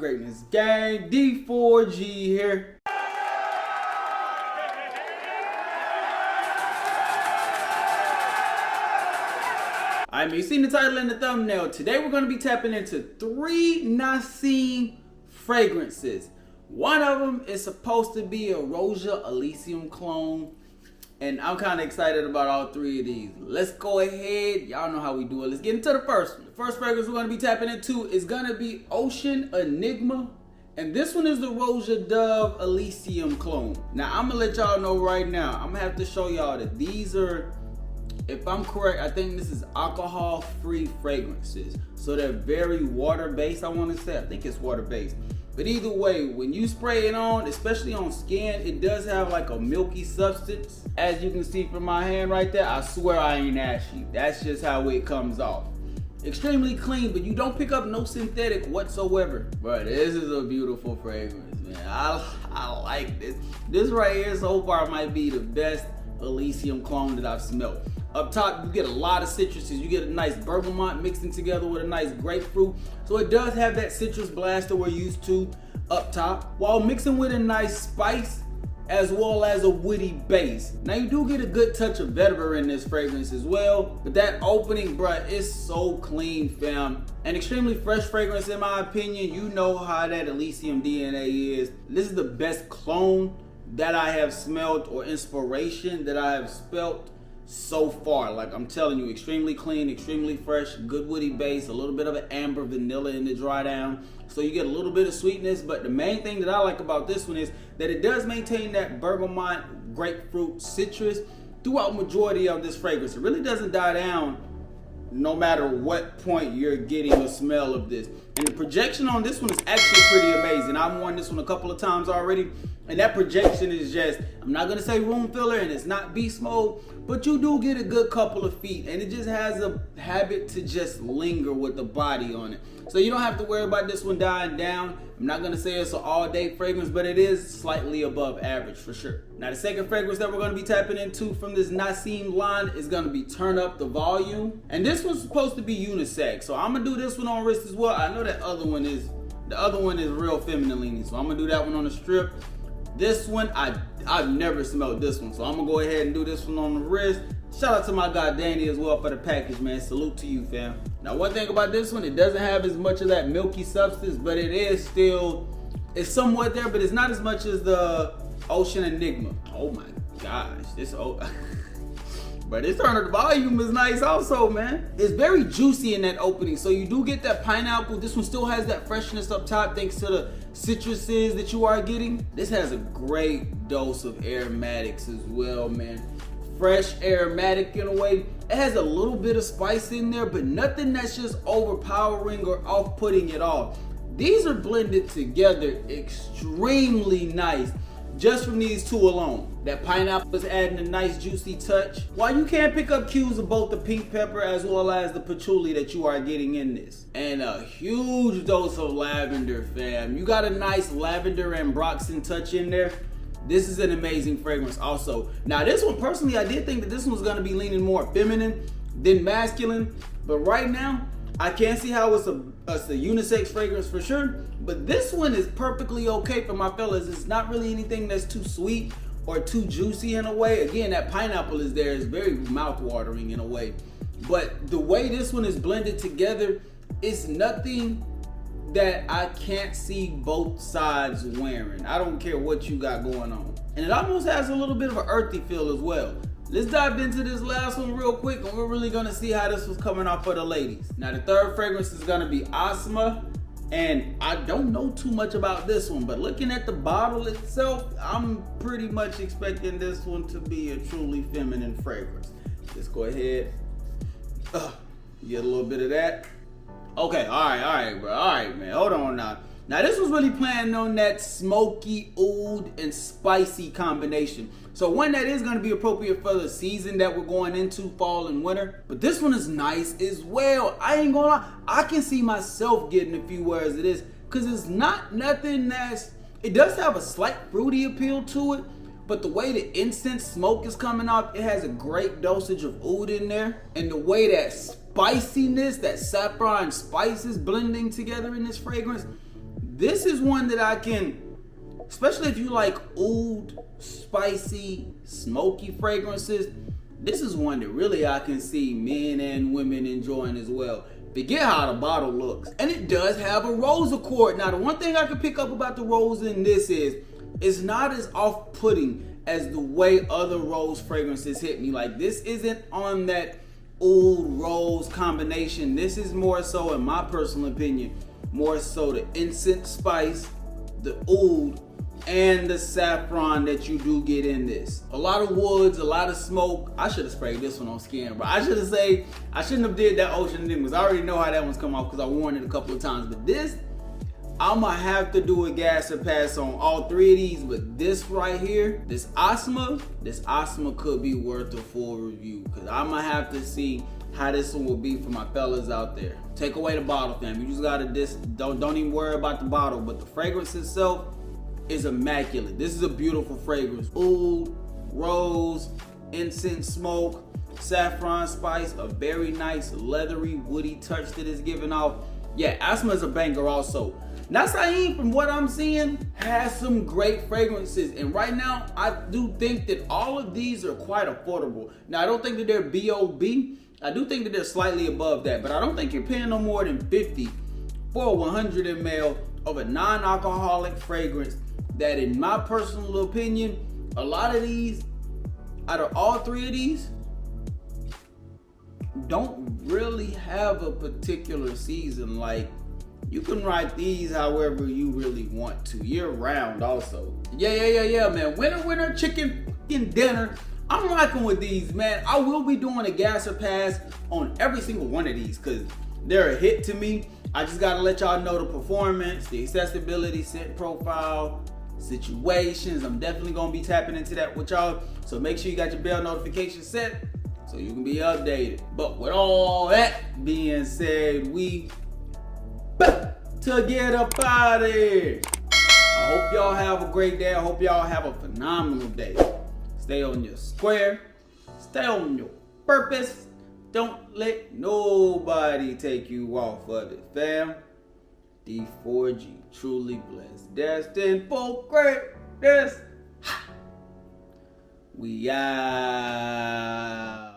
greatness, gang. D4G here. I mean, you seen the title and the thumbnail. Today we're going to be tapping into 3 Naseem fragrances. One of them is supposed to be a Roja Elysium clone. And I'm kind of excited about all 3 of these. Let's go ahead. Y'all know how we do it. Let's get into the first one. The first fragrance we're going to be tapping into is going to be Ocean Enigma. And this one is the Roja Dove Elysium clone. Now, I'm going to let y'all know right now. I'm going to have to show y'all that these are, if I'm correct, I think this is alcohol-free fragrances. So they're very water-based, I want to say. I think it's water-based. But either way, when you spray it on, especially on skin, it does have like a milky substance. As you can see from my hand right there, I swear I ain't ashy. That's just how it comes off. Extremely clean, but you don't pick up no synthetic whatsoever. But this is a beautiful fragrance, man. I like this. This right here so far might be the best Elysium clone that I've smelled. Up top, you get a lot of citruses. You get a nice bergamot mixing together with a nice grapefruit. So it does have that citrus blast that we're used to up top, while mixing with a nice spice as well as a woody base. Now you do get a good touch of vetiver in this fragrance as well, but that opening, bruh, is so clean, fam. An extremely fresh fragrance in my opinion. You know how that Elysium DNA is. This is the best clone that I have smelled, or inspiration that I have smelled so far. Like, I'm telling you, extremely clean, extremely fresh, good woody base, a little bit of an amber vanilla in the dry down, so you get a little bit of sweetness. But the main thing that I like about this one is that it does maintain that bergamot, grapefruit, citrus throughout majority of this fragrance. It really doesn't die down no matter what point you're getting a smell of this. And the projection on this one is actually pretty amazing. I've worn this one a couple of times already, and that projection is just, I'm not gonna say room filler, and it's not beast mode, but you do get a good couple of feet, and it just has a habit to just linger with the body on it. So you don't have to worry about this one dying down. I'm not gonna say it's an all-day fragrance, but it is slightly above average for sure. Now the second fragrance that we're gonna be tapping into from this Naseem line is gonna be Turn Up the Volume. And this one's supposed to be unisex, so I'm gonna do this one on wrist as well. I know that other one is real feminine leaning, so I'm gonna do that one on the strip. This one, I've never smelled this one, so I'm gonna go ahead and do this one on the wrist. Shout out to my guy Danny as well for the package, man. Salute to you, fam. Now, one thing about this one, it doesn't have as much of that milky substance, but it is still, it's somewhat there, but it's not as much as the Ocean Enigma. Oh my gosh, but this Turn Up the Volume is nice also, man. It's very juicy in that opening, so you do get that pineapple. This one still has that freshness up top thanks to the citruses that you are getting. This has a great dose of aromatics as well, man. Fresh, aromatic in a way. It has a little bit of spice in there, but nothing that's just overpowering or off-putting at all. These are blended together extremely nice just from these 2 alone. That pineapple is adding a nice juicy touch, while you can pick up cues of both the pink pepper as well as the patchouli that you are getting in this. And a huge dose of lavender, fam. You got a nice lavender and ambroxan touch in there. This is an amazing fragrance also. Now this one, personally, I did think that this one was gonna be leaning more feminine than masculine, but right now, I can see how it's a unisex fragrance for sure, but this one is perfectly okay for my fellas. It's not really anything that's too sweet or too juicy in a way. Again, that pineapple is there. It's very mouth-watering in a way. But the way this one is blended together, it's nothing that I can't see both sides wearing. I don't care what you got going on. And it almost has a little bit of an earthy feel as well. Let's dive into this last one real quick, and we're really gonna see how this was coming off for the ladies. Now the third fragrance is gonna be Asma, and I don't know too much about this one, but looking at the bottle itself, I'm pretty much expecting this one to be a truly feminine fragrance. Let's go ahead, get a little bit of that. Okay, all right, bro, all right, man, hold on now. Now this was really playing on that smoky, oud, and spicy combination. So one that is gonna be appropriate for the season that we're going into, fall and winter. But this one is nice as well. I ain't gonna lie, I can see myself getting a few wears of this, cause it's not nothing that's, it does have a slight fruity appeal to it, but the way the incense smoke is coming off, it has a great dosage of oud in there. And the way that spiciness, that saffron spices blending together in this fragrance, this is one that I can, especially if you like oud, spicy, smoky fragrances, this is one that really I can see men and women enjoying as well. Forget how the bottle looks. And it does have a rose accord. Now, the one thing I can pick up about the rose in this is it's not as off-putting as the way other rose fragrances hit me. Like, this isn't on that oud rose combination. This is more so, in my personal opinion, more so the incense spice, the oud, and the saffron that you do get in this. A lot of woods, a lot of smoke. I should have sprayed this one on skin, but I shouldn't have did that Ocean Enigmas. I already know how that one's come off because I worn it a couple of times. But this, I'ma have to do a gas or pass on all three of these. But this right here, this Asma could be worth a full review because I'ma have to see how this one will be for my fellas out there. Take away the bottle, fam. You just gotta don't even worry about the bottle, but the fragrance itself is immaculate. This is a beautiful fragrance. Oud, rose, incense smoke, saffron spice, a very nice leathery, woody touch that is given off. Yeah, Asma is a banger also. Naseem, from what I'm seeing, has some great fragrances. And right now, I do think that all of these are quite affordable. Now, I don't think that they're B.O.B. I do think that they're slightly above that, but I don't think you're paying no more than $50 for a 100 ml of a non-alcoholic fragrance that, in my personal opinion, a lot of these, out of all three of these, don't really have a particular season. Like, you can write these however you really want to, year round also. Yeah, man. Winter chicken dinner. I'm rocking with these, man. I will be doing a gas or pass on every single one of these because they're a hit to me. I just gotta let y'all know the performance, the accessibility, scent profile, situations. I'm definitely gonna be tapping into that with y'all. So make sure you got your bell notification set so you can be updated. But with all that being said, we to get up out of here. I hope y'all have a great day. I hope y'all have a phenomenal day. Stay on your square. Stay on your purpose. Don't let nobody take you off of it, fam. D4G, truly blessed, destined for greatness. We out.